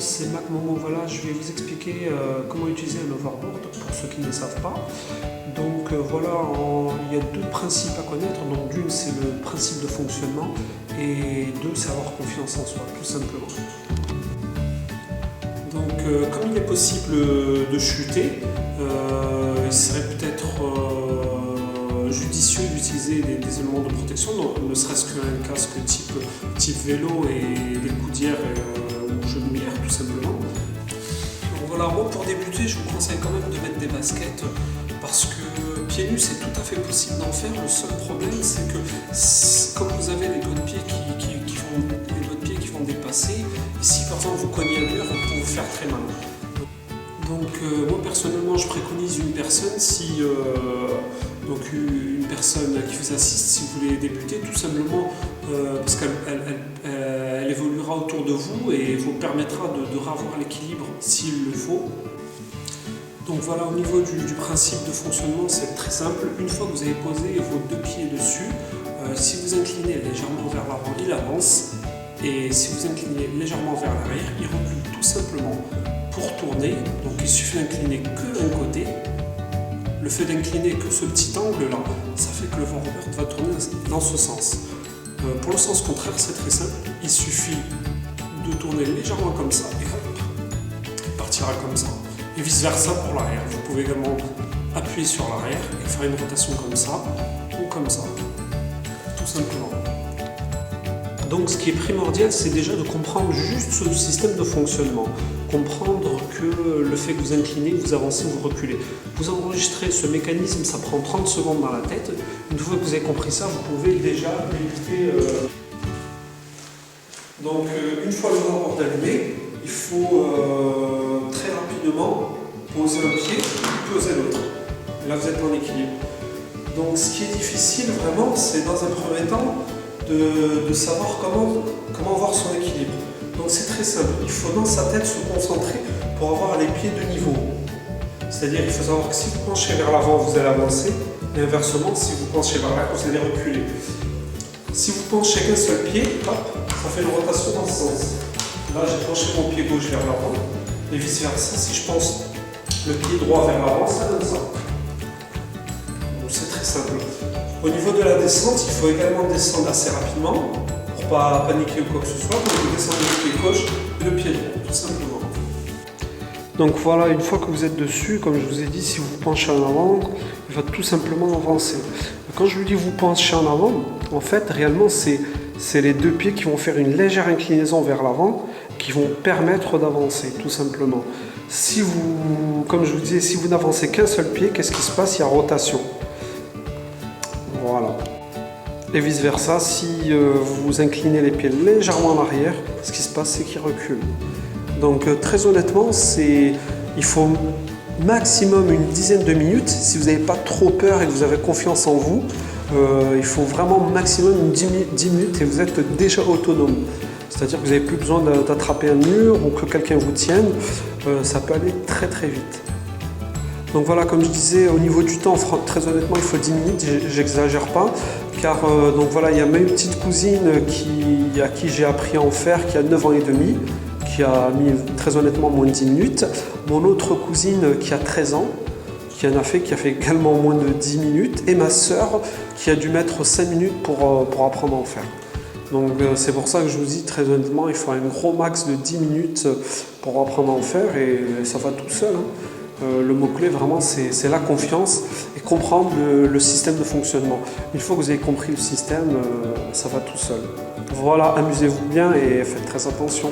c'est Mac Momo. Voilà, je vais vous expliquer comment utiliser un overboard pour ceux qui ne savent pas. Donc voilà, il y a deux principes à connaître. Donc d'une, c'est le principe de fonctionnement et deux, c'est avoir confiance en soi, tout simplement. Donc comme il est possible de chuter, il serait peut-être judicieux d'utiliser des éléments de protection, ne serait-ce qu'un casque type vélo et des coudières ou genouillères tout simplement. Donc voilà, moi pour débuter, je vous conseille quand même de mettre des baskets parce que pieds nus c'est tout à fait possible d'en faire. Le seul problème c'est que comme vous avez les doigts de pied qui vont dépasser, et si par exemple vous cognez un mur, vous pouvez vous faire très mal. Donc moi personnellement je préconise une personne une personne qui vous assiste si vous voulez débuter, tout simplement parce qu'elle évoluera autour de vous et vous permettra de revoir l'équilibre s'il le faut. Donc voilà, au niveau du principe de fonctionnement, c'est très simple. Une fois que vous avez posé vos deux pieds dessus, si vous inclinez légèrement vers l'avant, il avance. Et si vous inclinez légèrement vers l'arrière, il recule tout simplement. Pour tourner, donc il suffit d'incliner que d'un côté. Le fait d'incliner que ce petit angle là, ça fait que le vent revers va tourner dans ce sens. Pour le sens contraire, c'est très simple. Il suffit de tourner légèrement comme ça et hop, il partira comme ça. Et vice versa pour l'arrière. Vous pouvez également appuyer sur l'arrière et faire une rotation comme ça ou comme ça, tout simplement. Donc ce qui est primordial, c'est déjà de comprendre juste ce système de fonctionnement. Comprendre que le fait que vous inclinez, vous avancez, vous reculez. Vous enregistrez ce mécanisme, ça prend 30 secondes dans la tête. Une fois que vous avez compris ça, vous pouvez déjà débuter. Donc une fois le overboard allumé, il faut très rapidement poser un pied et poser l'autre. Là vous êtes en équilibre. Donc ce qui est difficile vraiment, c'est dans un premier temps de savoir comment avoir son équilibre. Donc c'est très simple, il faut dans sa tête se concentrer pour avoir les pieds de niveau. C'est-à-dire il faut savoir que si vous penchez vers l'avant, vous allez avancer, et inversement, si vous penchez vers l'arrière, vous allez reculer. Si vous penchez qu'un seul pied, hop, ça fait une rotation dans ce sens. Là j'ai penché mon pied gauche vers l'avant, et vice versa, si je pense le pied droit vers l'avant, ça donne ça. Donc c'est très simple. Au niveau de la descente, il faut également descendre assez rapidement pour ne pas paniquer ou quoi que ce soit. Donc vous descendez le pied gauche et le pied droit, tout simplement. Donc voilà, une fois que vous êtes dessus, comme je vous ai dit, si vous penchez en avant, il va tout simplement avancer. Quand je vous dis vous penchez en avant, en fait, réellement, c'est les deux pieds qui vont faire une légère inclinaison vers l'avant, qui vont permettre d'avancer, tout simplement. Si vous, comme je vous disais, si vous n'avancez qu'un seul pied, qu'est-ce qui se passe? Il y a rotation. Voilà. Et vice versa, si vous inclinez les pieds légèrement en arrière, ce qui se passe, c'est qu'ils reculent. Donc très honnêtement, il faut maximum une dizaine de minutes. Si vous n'avez pas trop peur et que vous avez confiance en vous, il faut vraiment maximum 10 minutes et vous êtes déjà autonome. C'est-à-dire que vous n'avez plus besoin d'attraper un mur ou que quelqu'un vous tienne. Ça peut aller très très vite. Donc voilà, comme je disais, au niveau du temps, très honnêtement, il faut 10 minutes, j'exagère pas, car donc voilà, il y a ma petite cousine à qui j'ai appris à en faire, qui a 9 ans et demi, qui a mis très honnêtement moins de 10 minutes. Mon autre cousine qui a 13 ans, qui a fait également moins de 10 minutes, et ma sœur qui a dû mettre 5 minutes pour apprendre à en faire. Donc c'est pour ça que je vous dis, très honnêtement, il faut un gros max de 10 minutes pour apprendre à en faire, et ça va tout seul. Le mot-clé vraiment c'est la confiance et comprendre le système de fonctionnement. Une fois que vous avez compris le système, ça va tout seul. Voilà, amusez-vous bien et faites très attention.